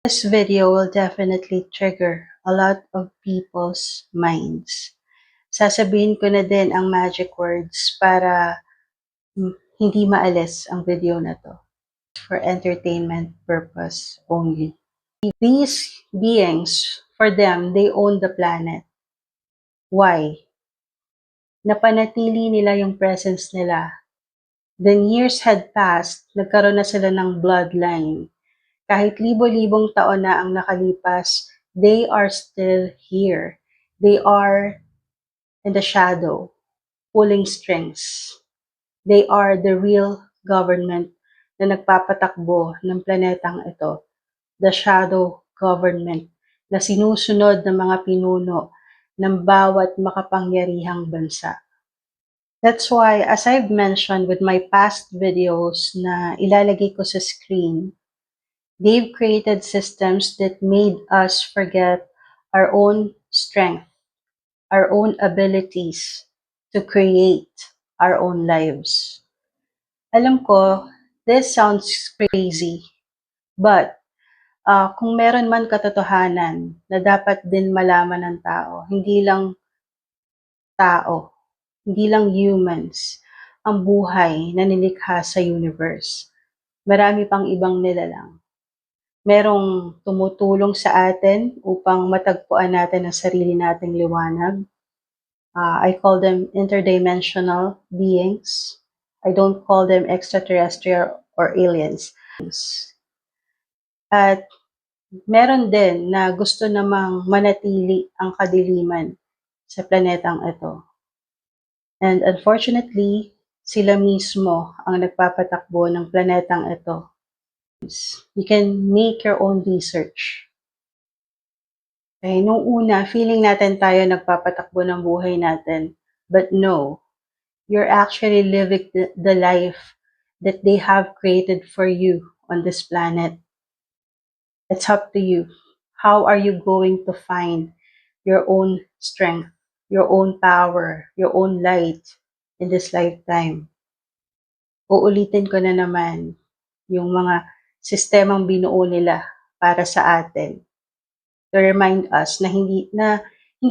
This video will definitely trigger a lot of people's minds. Sasabihin ko na din ang magic words para hindi maalis ang video na to for entertainment purpose only. These beings, for them, they own the planet. Why? Napanatili nila yung presence nila. Then years had passed, nagkaroon na sila ng bloodline. Kahit libo-libong taon na ang nakalipas, they are still here. They are in the shadow, pulling strings. They are the real government na nagpapatakbo ng planetang ito. The shadow government na sinusunod ng mga pinuno ng bawat makapangyarihang bansa. That's why, as I've mentioned with my past videos na ilalagay ko sa screen, they've created systems that made us forget our own strength, our own abilities to create our own lives. Alam ko, this sounds crazy, but kung meron man katotohanan na dapat din malaman ng tao, hindi lang humans, ang buhay na nilikha sa universe. Marami pang ibang nilalang. Merong tumutulong sa atin upang matagpuan natin ang sarili nating liwanag. I call them interdimensional beings. I don't call them extraterrestrial or aliens. At meron din na gusto namang manatili ang kadiliman sa planetang ito. And unfortunately, sila mismo ang nagpapatakbo ng planetang ito. You can make your own research. Okay, nung una, feeling natin tayo nagpapatakbo ng buhay natin. But no, you're actually living the life that they have created for you on this planet. It's up to you. How are you going to find your own strength, your own power, your own light in this lifetime? Uulitin ko na naman yung mga sistemang binuo nila para sa atin. To remind us na hindi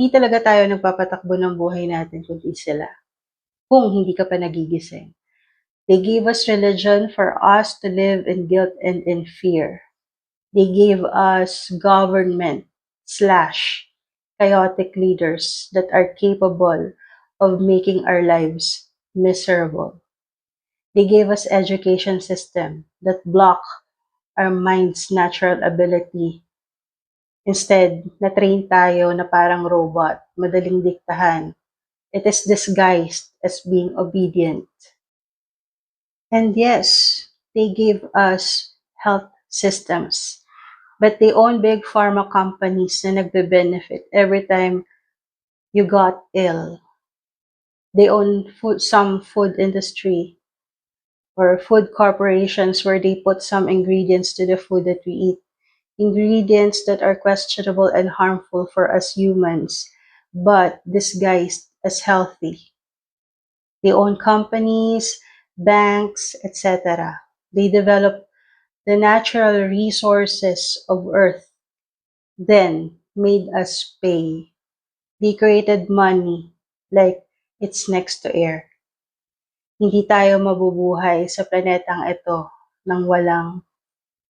talaga tayo nagpapatakbo ng buhay natin kundi sila. Kung hindi ka pa nagigising. They gave us religion for us to live in guilt and in fear. They gave us government/chaotic leaders that are capable of making our lives miserable. They gave us education system that block our mind's natural ability. Instead, na-train tayo na parang robot, madaling diktahan. It is disguised as being obedient. And yes, they gave us health systems, but they own big pharma companies na nagbe-benefit every time you got ill. They own some food industry or food corporations where they put some ingredients to the food that we eat. Ingredients that are questionable and harmful for us humans, but disguised as healthy. They own companies, banks, etc. They develop the natural resources of Earth, then made us pay. They created money like it's next to air. Hindi tayo mabubuhay sa planetang ito nang walang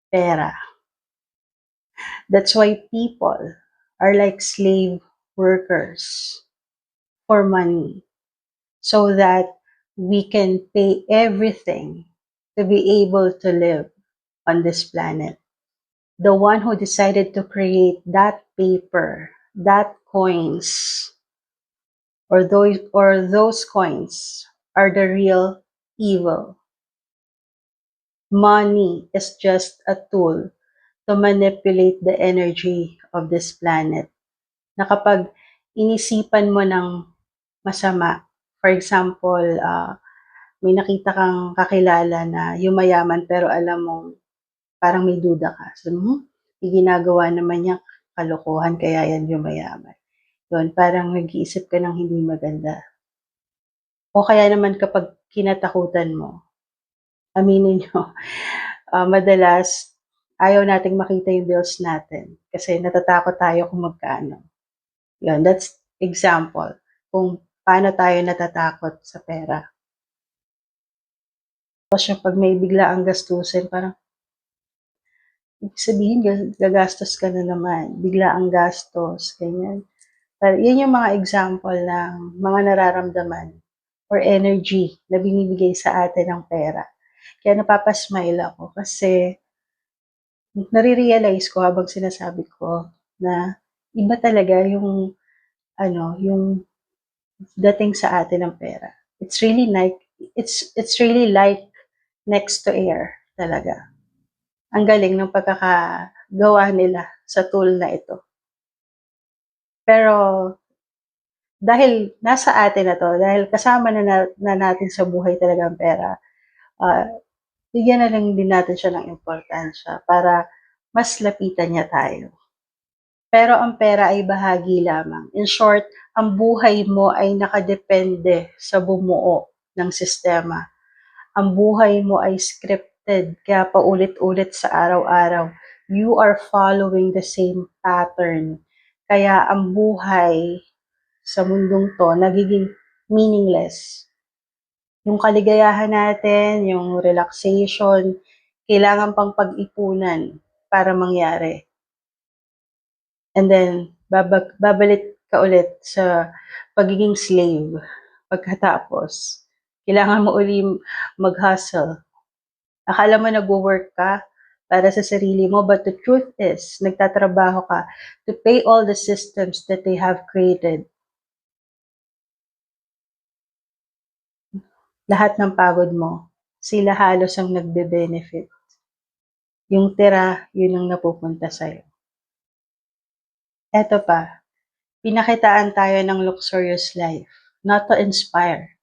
pera. That's why people are like slave workers for money so that we can pay everything to be able to live on this planet. The one who decided to create that paper, that coins, or those coins are the real evil. Money is just a tool to manipulate the energy of this planet. Na kapag inisipan mo ng masama, for example, may nakita kang kakilala na yumayaman pero alam mo parang may duda ka. So, ginagawa naman niya kalokohan kaya yan yumayaman. Yun, parang nag-iisip ka ng hindi maganda. O kaya naman kapag kinatakutan mo, aminin nyo, madalas ayaw nating makita yung bills natin kasi natatakot tayo kung magkano. Yun, that's example kung paano tayo natatakot sa pera. Tapos yung pag may bigla ang gastusin, parang ibig sabihin gagastos ka na naman, bigla ang gastos, ganyan. Pero yun yung mga example ng mga nararamdaman or energy na binibigay sa atin ng pera. Kaya napapasmile ako kasi nare-realize ko habang sinasabi ko na iba talaga yung yung dating sa atin ng pera. It's really like next to air talaga. Ang galing ng pagkakagawa nila sa tool na ito. Pero dahil nasa atin na to, dahil kasama na natin sa buhay talaga ang pera, bigyan na lang din natin siya ng importansya para mas lapitan niya tayo. Pero ang pera ay bahagi lamang. In short, ang buhay mo ay nakadepende sa bumuo ng sistema. Ang buhay mo ay scripted, kaya paulit-ulit sa araw-araw. You are following the same pattern. Kaya ang buhay sa mundong to nagiging meaningless. Yung kaligayahan natin, yung relaxation, kailangan pang pag-ipunan para mangyari. And then, babalik ka ulit sa pagiging slave. Pagkatapos, kailangan mo uli mag-hustle. Akala mo nag-work ka para sa sarili mo, but the truth is, nagtatrabaho ka to pay all the systems that they have created. Lahat ng pagod mo, sila halos ang nagbe-benefit. Yung tira, yun ang napupunta sa'yo. Eto pa, pinakitaan tayo ng luxurious life, not to inspire,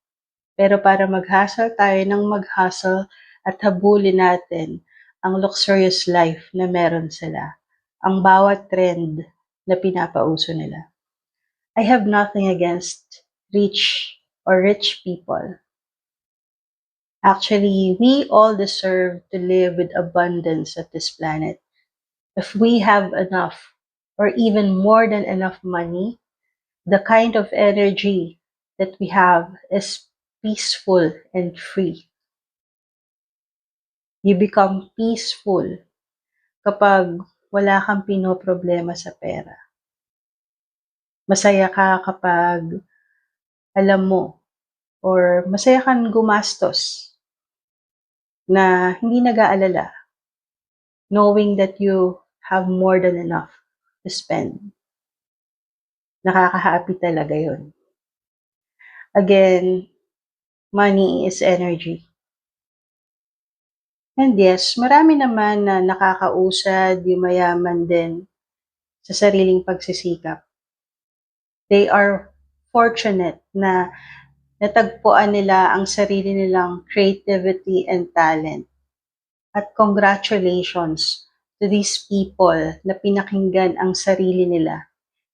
pero para mag-hustle tayo ng mag-hustle at habulin natin ang luxurious life na meron sila, ang bawat trend na pinapauso nila. I have nothing against rich people. Actually, we all deserve to live with abundance at this planet. If we have enough or even more than enough money, the kind of energy that we have is peaceful and free. You become peaceful kapag wala kang pinoproblema sa pera. Masaya ka kapag alam mo or masaya kang gumastos na hindi nag-aalala, knowing that you have more than enough to spend. Nakaka-happy talaga yun. Again, money is energy. And yes, marami naman na nakakausad, yung mayaman din sa sariling pagsisikap. They are fortunate na natagpuan nila ang sarili nilang creativity and talent. At congratulations to these people na pinakinggan ang sarili nila,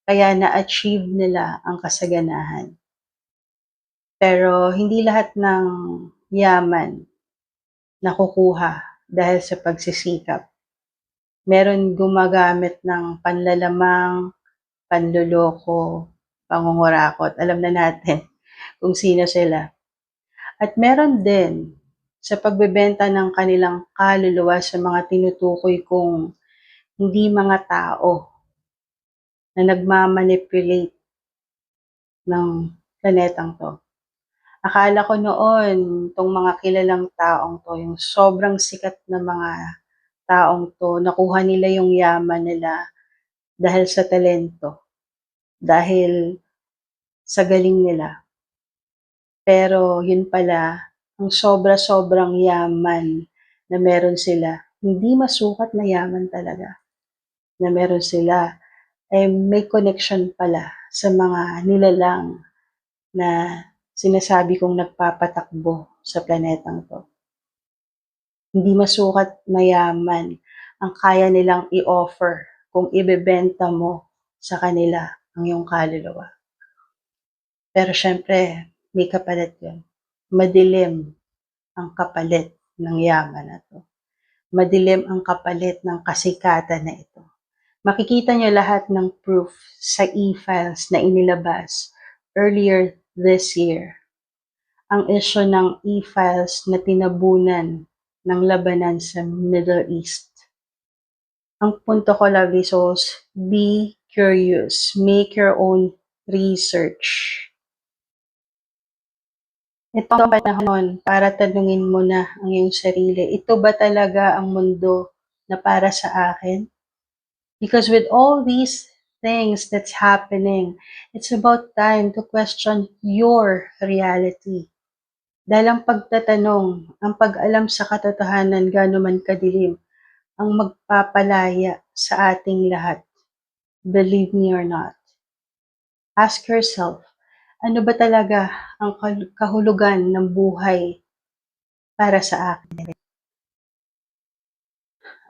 kaya na-achieve nila ang kasaganahan. Pero hindi lahat ng yaman nakukuha dahil sa pagsisikap. Meron gumagamit ng panlalamang, panloloko, pangungurakot. Alam na natin kung sino sila. At meron din sa pagbebenta ng kanilang kaluluwa sa mga tinutukoy kong hindi mga tao na nagmamanipulate ng planetang to. Akala ko noon, tong mga kilalang taong to, yung sobrang sikat na mga taong to, nakuha nila yung yaman nila dahil sa talento, dahil sa galing nila. Pero yun pala, ang sobra-sobrang yaman na meron sila, hindi masukat na yaman talaga na meron sila, ay may connection pala sa mga nilalang na sinasabi kong nagpapatakbo sa planetang to. Hindi masukat na yaman ang kaya nilang i-offer kung ibebenta mo sa kanila ang iyong kaluluwa. Pero syempre, may kapalit yun. Madilim ang kapalit ng yaman na to. madilim ang kapalit ng kasikatan na ito. Makikita niyo lahat ng proof sa e-files na inilabas earlier this year. Ang issue ng e-files na tinabunan ng labanan sa Middle East. Ang punto ko, lovely souls, be curious, make your own research. Ito ang panahon para tanungin mo na ang iyong sarili. Ito ba talaga ang mundo na para sa akin? Because with all these things that's happening, it's about time to question your reality. Dahil ang pagtatanong, ang pag-alam sa katotohanan gaano man kadilim, ang magpapalaya sa ating lahat. Believe me or not. Ask yourself, ano ba talaga ang kahulugan ng buhay para sa akin?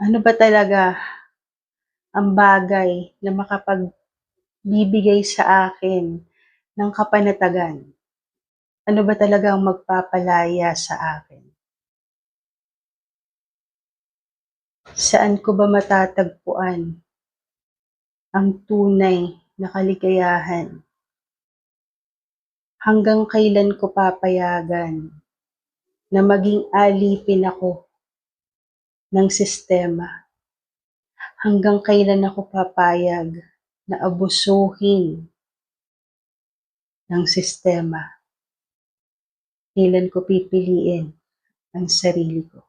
Ano ba talaga ang bagay na makapagbibigay sa akin ng kapanatagan? Ano ba talaga ang magpapalaya sa akin? Saan ko ba matatagpuan ang tunay na kaligayahan? Hanggang kailan ko papayagan na maging alipin ako ng sistema? Hanggang kailan ako papayag na abusuhin ng sistema? Kailan ko pipiliin ang sarili ko?